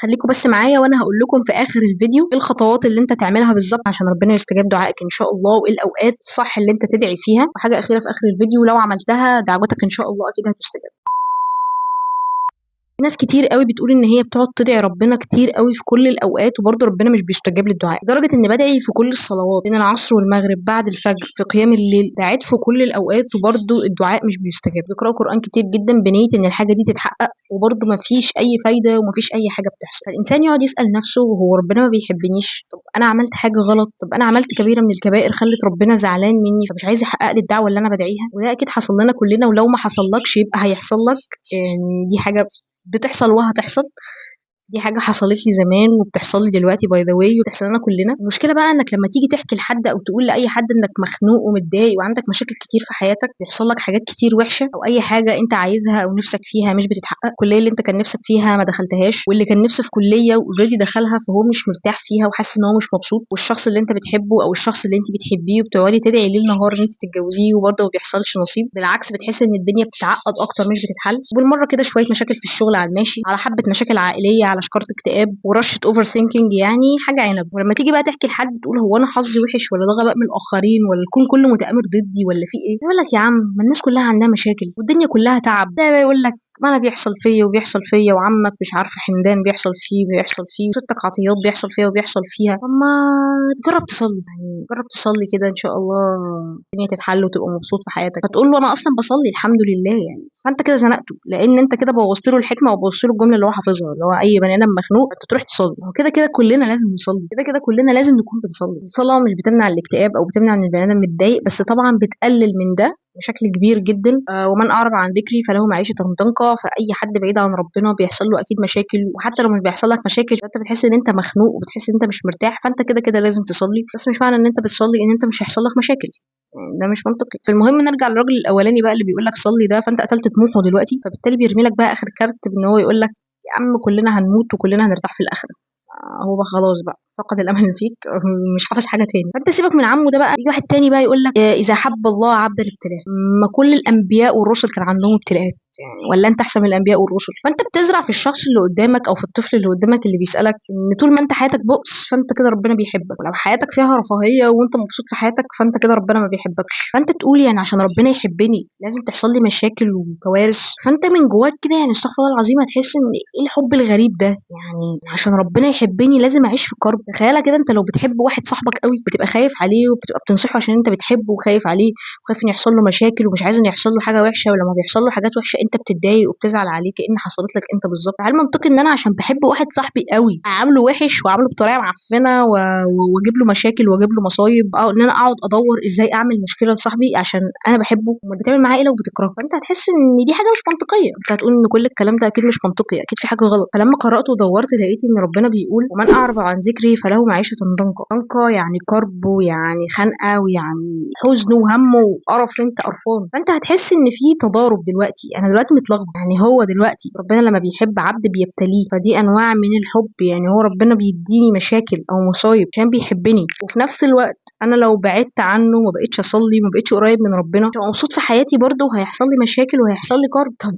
خليكم بس معايا وانا هقول لكم في اخر الفيديو ايه الخطوات اللي انت تعملها بالظبط عشان ربنا يستجاب دعائك ان شاء الله، وايه الاوقات الصح اللي انت تدعي فيها. وحاجه اخيره في اخر الفيديو، لو عملتها دعوتك ان شاء الله اكيد هتستجاب. في ناس كتير قوي بتقول ان هي بتقعد تدعي ربنا كتير قوي في كل الاوقات وبرضه ربنا مش بيستجاب للدعاء، لدرجه ان بدعي في كل الصلوات بين العصر والمغرب بعد الفجر في قيام الليل، دعيت في كل الاوقات وبرضه الدعاء مش بيستجاب. بيقراوا قران كتير جدا بنيه ان الحاجه دي تتحقق وبرضه مفيش اي فايده ومفيش اي حاجه بتحصل. فالانسان يقعد يسال نفسه هو ربنا ما بيحبنيش؟ طب انا عملت حاجه غلط؟ طب انا عملت كبيره من الكبائر خلت ربنا زعلان مني فمش عايز يحقق لي الدعوه اللي انا بدعيها؟ وده اكيد حصل لنا كلنا، ولو ما حصلكش يبقى هيحصل لك. يعني دي حاجه بتحصل وهتحصل. دي حاجة حصلت لي زمان وبتحصل لي دلوقتي باي ذا واي وبتحصل لنا كلنا. المشكلة بقى انك لما تيجي تحكي لحد او تقول لأي حد انك مخنوق ومتضايق وعندك مشاكل كتير في حياتك، بيحصل لك حاجات كتير وحشة، او اي حاجة انت عايزها او نفسك فيها مش بتتحقق، الكلية اللي انت كان نفسك فيها ما دخلتهاش، واللي كان نفسه في كلية واوريدي دخلها فهو مش مرتاح فيها وحاسس ان هو مش مبسوط، والشخص اللي انت بتحبه او الشخص اللي انت بتحبيه وبتقعدي تدعي ليل نهار ان انت تتجوزيه وبرضه ما بيحصلش نصيب، بالعكس بتحس ان الدنيا بتتعقد اكتر مش بتتحل. وبالمرة كده شوية مشاكل في الشغل على الماشي، على حبة مشاكل عائلية، على شكارة اكتئاب ورشه اوفر ثينكينج، يعني حاجه عنب. ولما تيجي بقى تحكي لحد تقول هو انا حظي وحش ولا ده غباء من الاخرين ولا الكون كله متآمر ضدي ولا في ايه، يقول لك يا عم ما الناس كلها عندها مشاكل والدنيا كلها تعب. ده يقول لك ما انا بيحصل فيا وبيحصل فيا، وعمك مش عارفه حمدان بيحصل فيه وستك عطيات بيحصل فيها وبيحصل فيها. اما جرب تصلي، يعني جرب تصلي كده ان شاء الله الدنيا تتحل وتبقى مبسوط في حياتك. فتقول له انا اصلا بصلي الحمد لله، يعني فانت كده زنقته، لان انت كده بوظت له الحكمه وبوظت له الجمله اللي هو حافظها، اللي هو اي بني ادم مخنوق انت تروح تصلي. هو كده كده كلنا لازم نصلي، كده كده كلنا لازم نكون بنصلي. الصلاه مش بتمنع الاكتئاب او بتمنع ان البني ادم متضايق، بس طبعا بتقلل من ده بشكل كبير جدا. ومن اعرض عن ذكري فله معيشه ضنكا. فاي حد بعيد عن ربنا بيحصل له اكيد مشاكل، وحتى لو مش بيحصل لك مشاكل فانت بتحس ان انت مخنوق وبتحس ان انت مش مرتاح، فانت كده كده لازم تصلي. بس مش معنى ان انت بتصلي ان انت مش هيحصل لك مشاكل، يعني ده مش منطقي. فالمهم نرجع للراجل الاولاني بقى اللي بيقول لك صلي ده، فانت قتلت طموحه دلوقتي، فبالتالي بيرمي لك بقى اخر كارت بان هو يقول لك يا عم كلنا هنموت وكلنا هنرتاح في الاخره. هو بقى خلاص بقى فقد الامل فيك، مش حافظ حاجه تاني. فانت سيبك من عمه ده بقى. يجي واحد تاني بقى يقول لك اذا حب الله عبدا ابتلاه. ما كل الانبياء والرسل كان عندهم ابتلاءات يعني، ولا انت احسن من الانبياء والرسل؟ فانت بتزرع في الشخص اللي قدامك او في الطفل اللي قدامك اللي بيسالك ان طول ما انت حياتك بؤس فانت كده ربنا بيحبك، ولو حياتك فيها رفاهيه وانت مبسوط في حياتك فانت كده ربنا ما بيحبكش. فانت تقول يعني عشان ربنا يحبني لازم تحصل لي مشاكل وكوارث؟ فانت من جواك كده يعني استغفر الله العظيم هتحس ان ايه الحب الغريب ده؟ يعني عشان ربنا يحبني لازم اعيش في كرب. تخيلها كده، انت لو بتحب واحد صاحبك قوي بتبقى خايف عليه وبتبقى بتنصحه عشان انت بتحبه وخايف عليه وخايف ان يحصل له مشاكل ومش عايز ان يحصل له حاجه وحشه، ولما بيحصل له حاجات وحشه انت بتتضايق وبتزعل عليه كأن حصلت لك انت بالظبط. هل منطقي ان انا عشان بحب واحد صاحبي قوي اعامله وحش واعامله بطريقه معفنه واجيب له مشاكل واجيب له مصايب، او ان انا اقعد ادور ازاي اعمل مشكله لصاحبي عشان انا بحبه؟ امال بتعمل معاه ايه لو بتكرهه؟ فانت هتحس ان دي حاجه مش منطقيه، انت هتقول ان كل الكلام ده اكيد مش منطقي، اكيد في حاجه غلط. فلما قرات ودورت لقيت ان ربنا بيقول ومن اعرض عن ذكري فله معيشه ضنكا. ضنكا يعني كرب ويعني خنقه ويعني حزن وهم وقرف، انت قرفان. فانت هتحس ان في تضارب دلوقتي، انا دلوقتي متلخبط. يعني هو دلوقتي ربنا لما بيحب عبد بيبتليه، فدي انواع من الحب، يعني هو ربنا بيديني مشاكل او مصايب عشان بيحبني، وفي نفس الوقت انا لو بعدت عنه ما بقتش اصلي ما بقتش قريب من ربنا مش هبقى مبسوط في حياتي برضه، وهيحصل لي مشاكل وهيحصل لي كرب. طب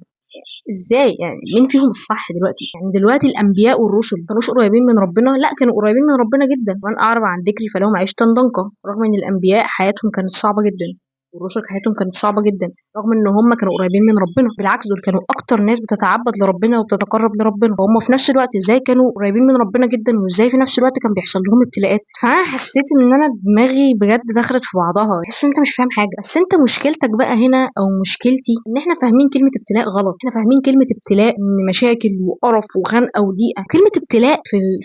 ازاي يعني؟ مين فيهم الصح دلوقتي؟ يعني دلوقتي الانبياء والرسل كانوش قريبين من ربنا؟ لا كانوا قريبين من ربنا جدا. ومن اعرض عن ذكري فلهم عيشه ضنكا. رغم ان الانبياء حياتهم كانت صعبه جدا والرسل حياتهم كانت صعبه جدا، رغم ان هم كانوا قريبين من ربنا، بالعكس دول كانوا اكتر ناس بتتعبد لربنا وبتتقرب لربنا، وهم في نفس الوقت ازاي كانوا قريبين من ربنا جدا وازاي في نفس الوقت كان بيحصل لهم ابتلاءات؟ فانا حسيت ان انا دماغي بجد دخلت في بعضها، تحس ان انت مش فاهم حاجه. بس انت مشكلتك بقى هنا او مشكلتي ان احنا فاهمين كلمه ابتلاء غلط. احنا فاهمين كلمه ابتلاء ان مشاكل وقرف وخنقه وضيقه. كلمه ابتلاء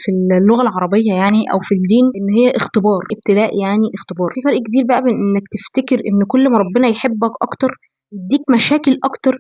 في اللغه العربيه يعني او في الدين ان هي اختبار. ابتلاء يعني اختبار. في فرق كبير بقى بين انك تفتكر ان كل ما ربنا يحبك اكتر يديك مشاكل اكتر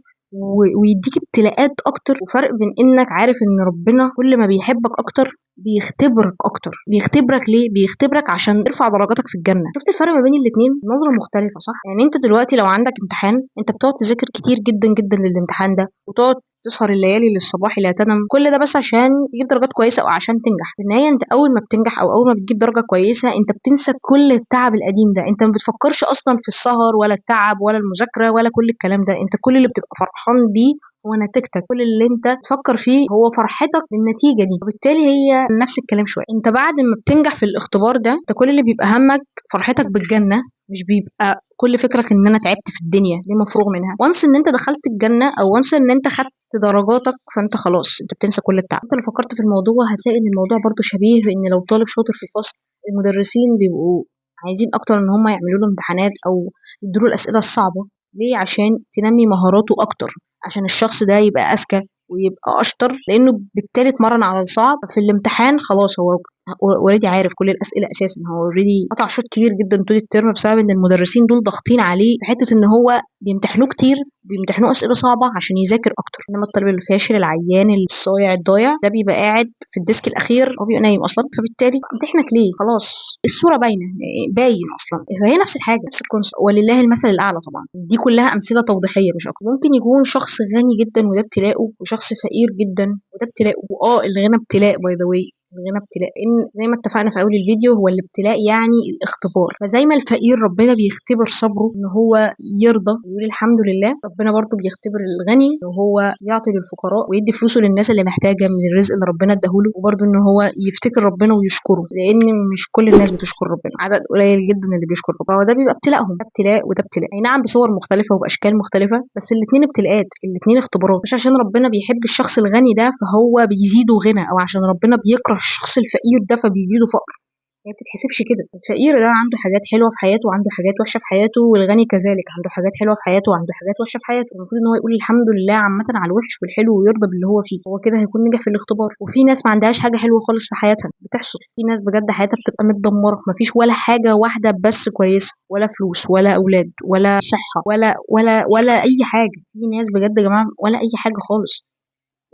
ويديك ابتلاءات اكتر، وفرق بين انك عارف ان ربنا كل ما بيحبك اكتر بيختبرك اكتر. بيختبرك ليه؟ بيختبرك عشان يرفع درجاتك في الجنه. شفت الفرق ما بين الاثنين؟ نظره مختلفه صح؟ يعني انت دلوقتي لو عندك امتحان انت بتقعد تذاكر كتير جدا جدا للامتحان ده، وتقعد تسهر الليالي للصباح لا تنام، كل ده بس عشان تجيب درجات كويسه او عشان تنجح. في النهايه انت اول ما بتنجح او اول ما بتجيب درجه كويسه انت بتنسى كل التعب القديم ده، انت ما بتفكرش اصلا في السهر ولا التعب ولا المذاكره ولا كل الكلام ده، انت كل اللي بتبقى فرحان بيه هو نتيجتك، كل اللي انت تفكر فيه هو فرحتك بالنتيجه دي. وبالتالي هي نفس الكلام شويه، انت بعد ما بتنجح في الاختبار ده انت كل اللي بيبقى همك فرحتك بالجنه، مش بيبقى كل فكرك ان انا تعبت في الدنيا دي مفروغ منها. وانس ان انت دخلت الجنه، او وانس ان انت خدت درجاتك، فانت خلاص انت بتنسى كل التعب. انت لو فكرت في الموضوع هتلاقي ان الموضوع برضو شبيه بان لو طالب شاطر في الفصل، المدرسين بيبقوا عايزين اكتر ان هم يعملوا له امتحانات او يدوا له الاسئله الصعبه. ليه؟ عشان تنمي مهاراته اكتر، عشان الشخص ده يبقى اذكى ويبقى اشطر، لانه بالتالي اتمرن على الصعب في الامتحان. خلاص هو اوريدي عارف كل الاسئله اساسا، هو اوريدي قطع شوط كبير جدا طول الترم بسبب ان المدرسين دول ضاغطين عليه في حته ان هو بيمتحنوه كتير، بيمتحنوه اسئله صعبه عشان يذاكر اكتر. انما الطالب الفاشل العيان الصايع الضايع ده بيبقى قاعد في الديسك الاخير، هو بيبقى نايم اصلا، فبالتالي امتحنك ليه؟ خلاص الصوره باينه، باين اصلا. فهي نفس الحاجه، نفس الكونسيبت، ولله المثل الاعلى. طبعا دي كلها امثله توضيحيه مش اكتر. ممكن يكون شخص غني جدا وده ابتلاءه، وشخص فقير جدا وده ابتلاءه. الغنى ابتلاء، باي ذا واي، الغنى ابتلاء. ان زي ما اتفقنا في اول الفيديو، هو الابتلاء يعني الاختبار. فزي ما الفقير ربنا بيختبر صبره ان هو يرضى ويقول الحمد لله، ربنا برضه بيختبر الغني ان هو يعطي للفقراء ويدي فلوسه للناس اللي محتاجه من الرزق اللي ربنا اداهوله، وبرضه ان هو يفتكر ربنا ويشكره، لان مش كل الناس بتشكر ربنا، عدد قليل جدا اللي بيشكر ربنا. فهو ده بيبقى ابتلاءهم، ده ابتلاء وده ابتلاء، اي نعم بصور مختلفه وباشكال مختلفه، بس الاثنين ابتلاءات، الاثنين اختبارات. مش عشان ربنا بيحب الشخص الغني ده فهو بيزيده غنى، او عشان ربنا بيكره الشخص الفقير ده فبيزيده فقر. هي ما بتتحسبش كده. الفقير ده عنده حاجات حلوه في حياته وعنده حاجات وحشه في حياته، والغني كذلك عنده حاجات حلوه في حياته وعنده حاجات وحشه في حياته. المفروض ان هو يقول الحمد لله عامه على الوحش والحلو ويرضى باللي هو فيه، هو كده هيكون نجح في الاختبار. وفي ناس ما عندهاش حاجه حلوه خالص في حياتها، بتحصل. في ناس بجد حياتها بتبقى متدمره، مفيش ولا حاجه واحده بس كويسه، ولا فلوس ولا اولاد ولا صحه ولا اي حاجه. في ناس بجد يا جماعه ولا اي حاجه خالص،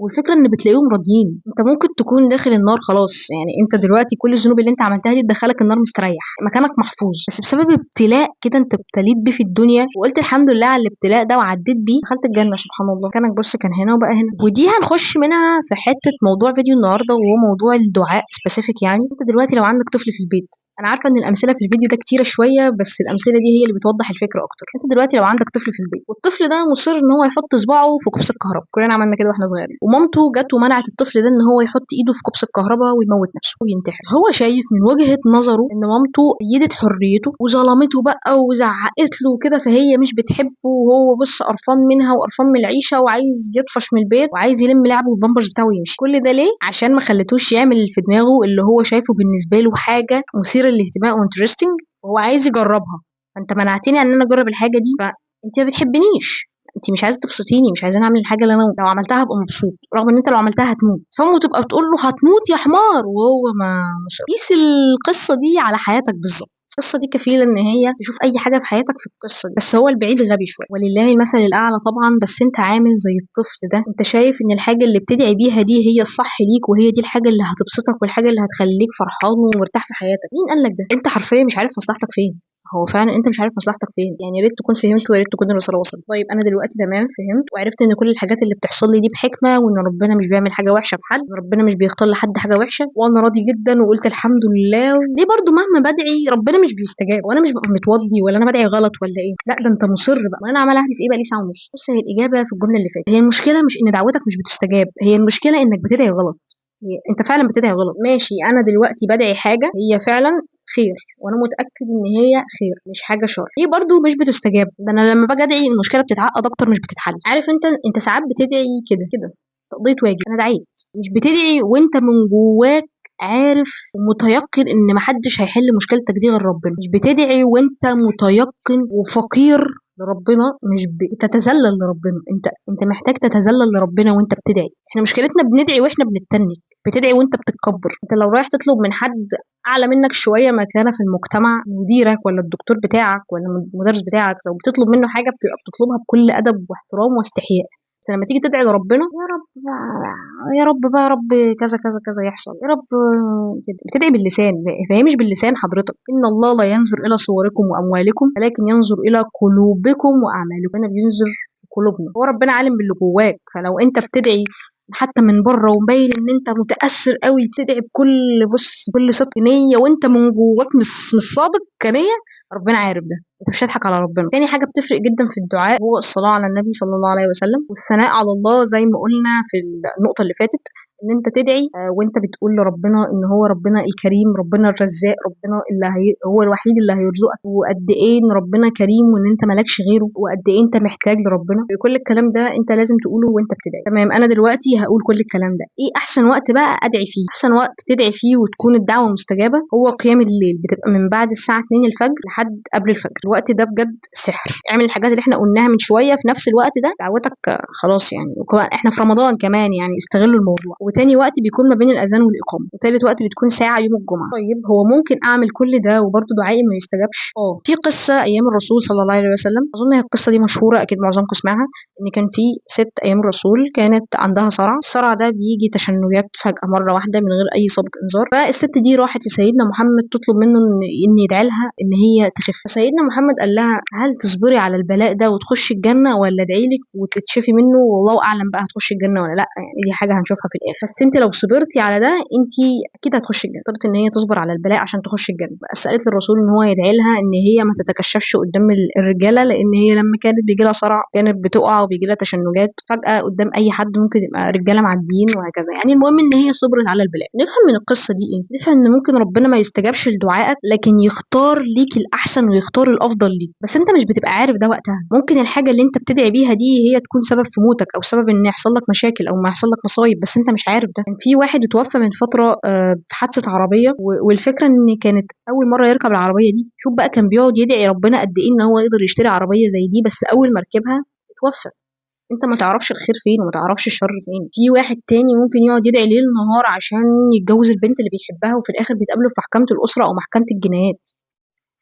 والفكرة إن بتلاقيهم راضيين. أنت ممكن تكون داخل النار خلاص، يعني أنت دلوقتي كل الذنوب اللي أنت عملتها دي تدخلك النار مستريح، مكانك محفوظ، بس بسبب ابتلاء كده أنت ابتليت بيه في الدنيا وقلت الحمد لله على الابتلاء ده وعديت بيه، دخلت الجنة سبحان الله. كانك بص كان هنا وبقى هنا. ودي هنخش منها في حتة موضوع فيديو النهاردة، وهو موضوع الدعاء سبيسيفيك. يعني أنت دلوقتي لو عندك طفل في البيت، انا عارفه ان الامثله في الفيديو ده كتيره شويه، بس الامثله دي هي اللي بتوضح الفكره اكتر. انت دلوقتي لو عندك طفل في البيت والطفل ده مصر ان هو يحط صباعه في كوبس الكهرباء، كلنا عملنا كده واحنا صغيرين، ومامته جت ومنعت الطفل ده ان هو يحط ايده في كوبس الكهرباء ويموت نفسه وينتحر. هو شايف من وجهه نظره ان مامته ايدت حريته وظلمته بقى وزعقت له وكده، فهي مش بتحبه، وهو بص قرفان منها وقرفان من العيشه وعايز يطفش من البيت وعايز يلم لعبه والبامبرز بتاعه ويمشي. كل ده ليه؟ عشان ما خلتوش يعمل اللي في دماغه، اللي هو شايفه بالنسبه له حاجه مثيره للاهتمام وانترستنج وهو عايز يجربها. فانت منعتني ان انا اجرب الحاجه دي، فانت ما بتحبنيش، انت مش عايزه تبسطيني، مش عايزه اعمل الحاجه اللي انا لو عملتها هبقى مبسوط، رغم ان انت لو عملتها هتموت. فامه تبقى بتقول له هتموت يا حمار، وهو ما مش قيس القصه دي على حياتك بالظبط. القصه دي كفيله ان هي تشوف اي حاجه في حياتك في القصه دي. بس هو البعيد غبي شويه، ولله المثل الاعلى طبعا. بس انت عامل زي الطفل ده، انت شايف ان الحاجه اللي بتدعي بيها دي هي الصح ليك، وهي دي الحاجه اللي هتبسطك والحاجه اللي هتخليك فرحان ومرتاح في حياتك. مين قال لك ده؟ انت حرفيا مش عارف مصلحتك فين. هو فعلا انت مش عارف مصلحتك فين. يعني يا ريت تكون فهمت ويا ريت تكون الرساله وصلت. طيب انا دلوقتي تمام فهمت وعرفت ان كل الحاجات اللي بتحصل لي دي بحكمه، وان ربنا مش بيعمل حاجه وحشه بحد، ربنا مش بيختار لحد حاجه وحشه، وانا راضي جدا وقلت الحمد لله. ليه برضو مهما بدعي ربنا مش بيستجاب، وانا مش ببقى متوضي ولا انا بدعي غلط ولا ايه؟ لا ده انت مصر بقى، وانا عماله اهري في ايه بقى لي ساعه ونص. بص هي الاجابه في الجمله اللي فاتت. هي المشكله مش ان دعوتك مش بتستجاب، هي المشكله انك بتدعي غلط. انت فعلا بتدعي غلط. ماشي انا دلوقتي بدعي حاجه هي فعلا خير، وانا متاكد ان هي خير مش حاجه شر، هي برضو مش بتستجاب. ده انا لما باجي ادعي المشكله بتتعقد اكتر مش بتتحل. عارف انت ساعات بتدعي كده كده تقضيه واجب، انا دعيت، مش بتدعي وانت من جواك عارف ومتيقن ان محدش هيحل مشكلتك دي غير ربنا. مش بتدعي وانت متيقن وفقير لربنا، مش بتتذلل لربنا. انت محتاج تتذلل لربنا وانت بتدعي. احنا مشكلتنا بندعي واحنا بنتنك، بتدعي وانت بتتكبر. انت لو رايح تطلب من حد اعلى منك شويه مكانه في المجتمع، مديرك ولا الدكتور بتاعك ولا المدرس بتاعك، لو بتطلب منه حاجه بتبقى بتطلبها بكل ادب واحترام واستحياء. بس لما تيجي تدعي لربنا، يا رب يا رب بقى، يا رب كذا كذا كذا يحصل، يا رب كده، بتدعي باللسان. فهي مش باللسان حضرتك. ان الله لا ينظر الى صوركم واموالكم ولكن ينظر الى قلوبكم واعمالكم. انا بينظر قلوبنا، هو ربنا عالم باللي جواك. فلو انت بتدعي حتى من بره ومبين ان انت متاثر قوي، بتدعي بكل بص كل صدق نيه، وانت من جواك مش صادق كنيه، ربنا عارف ده، انت مش هتضحك على ربنا. تاني حاجه بتفرق جدا في الدعاء هو الصلاه على النبي صلى الله عليه وسلم والثناء على الله، زي ما قلنا في النقطه اللي فاتت، ان انت تدعي وانت بتقول لربنا ان هو ربنا الكريم، ربنا الرزاق، ربنا هو الوحيد اللي هيرزقك، وقد ايه ان ربنا كريم وان انت مالكش غيره، وقد ايه انت محتاج لربنا. كل الكلام ده انت لازم تقوله وانت بتدعي. تمام، انا دلوقتي هقول كل الكلام ده. ايه احسن وقت بقى ادعي فيه؟ احسن وقت تدعي فيه وتكون الدعوه مستجابه هو قيام الليل، بتبقى من بعد الساعه 2 الفجر لحد قبل الفجر. الوقت ده بجد سحر. اعمل الحاجات اللي احنا قلناها من شويه في نفس الوقت ده، دعوتك خلاص يعني. وكمان احنا في رمضان كمان يعني، استغلوا الموضوع. وتاني وقت بيكون ما بين الاذان والاقامه، وتالت وقت بتكون ساعه يوم الجمعه. طيب هو ممكن اعمل كل ده وبرضه دعائي ما يستجابش؟ في قصه ايام الرسول صلى الله عليه وسلم، اظن هي القصه دي مشهوره اكيد معظمكم سمعها، ان كان في ست ايام الرسول كانت عندها صرع. الصرع ده بيجي تشنجات فجاه مره واحده من غير اي سابق انذار. فالست دي راحت لسيدنا محمد تطلب منه ان يدعي لها ان هي تخف. فسيدنا محمد قال لها هل تصبري على البلاء ده وتخشي الجنه، ولا ادعي لك وتتشفي منه والله اعلم بقى هتخشي الجنه ولا لا، يعني دي حاجه هنشوفها في الاخر. بس انت لو صبرتي على ده انت اكيد هتخشي الجنه. قررت ان هي تصبر على البلاء عشان تخش الجنه. بس قالت للرسول ان هو يدعي لها ان هي ما تتكشفش قدام الرجاله، لان هي لما كانت بيجي لها صرع كانت بتقع وبيجي لها تشنجات فجاه قدام اي حد، ممكن يبقى رجاله معديين وهكذا. يعني المهم ان هي صبرت على البلاء. نفهم من القصه دي ايه؟ نفهم ان ممكن ربنا ما يستجابش لدعائك، لكن يختار ليك الاحسن ويختار الافضل ليك، بس انت مش بتبقى عارف ده وقتها. ممكن الحاجه اللي انت بتدعي بيها دي هي تكون سبب في موتك، او سبب ان يحصل لك مشاكل او ما يحصل لك مصايب، بس انت مش عارف ده. كان في واحد اتوفى من فتره في حادثه عربيه، والفكره ان كانت اول مره يركب العربيه دي. شوف بقى كان بيقعد يدعي ربنا قد ايه ان هو يقدر يشتري عربيه زي دي، بس اول ما ركبها اتوفى. انت ما تعرفش الخير فين وما تعرفش الشر فين. في واحد تاني ممكن يقعد يدعي ليل نهار عشان يتجوز البنت اللي بيحبها، وفي الاخر بيتقابلوا في محكمه الاسره او محكمه الجنايات،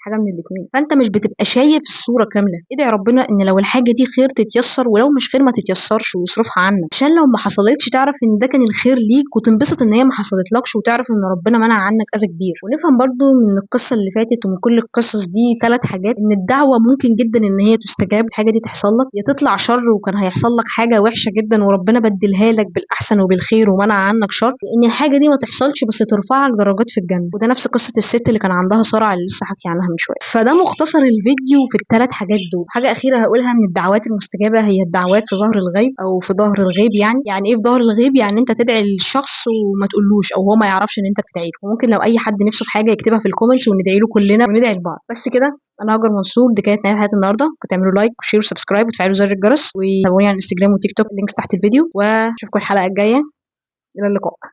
حاجه من الاثنين. فانت مش بتبقى شايف الصوره كامله. ادعي ربنا ان لو الحاجه دي خير تتيسر، ولو مش خير ما تتيسرش ويصرفها عنك، عشان لو ما حصلتش تعرف ان ده كان الخير ليك وتنبسط ان هي ما حصلتلكش، وتعرف ان ربنا منع عنك اذى كبير. ونفهم برضو من القصه اللي فاتت ومن كل القصص دي 3 حاجات: ان الدعوه ممكن جدا ان هي تستجاب، الحاجه دي تحصل لك، يا تطلع شر وكان هيحصل لك حاجه وحشه جدا وربنا بدلها لك بالاحسن وبالخير ومنع عنك شر، لان الحاجه دي ما تحصلش بس ترفعك درجات في الجنه. وده نفس قصه الست اللي كان عندها صرع اللي لسه حكي عنها من شويه. فده مختصر الفيديو في ال3 حاجات دول. حاجه اخيره هقولها من الدعوات المستجابه هي الدعوات في ظهر الغيب او في ظهر الغيب. يعني ايه في ظهر الغيب؟ يعني انت تدعي للشخص وما تقولوش، او هو ما يعرفش ان انت بتدعي له. وممكن لو اي حد نفسه في حاجه يكتبها في الكومنتس وندعي له كلنا وندعي لبعض. بس كده. انا هاجر منصور، دي كانت نهايه حلقه النهارده. كنت تعملوا لايك وشير وسبسكرايب وتفعلوا زر الجرس، وتابعوني على الانستجرام والتيك توك، اللينكس تحت الفيديو، واشوفكم الحلقه الجايه. الى اللقاء.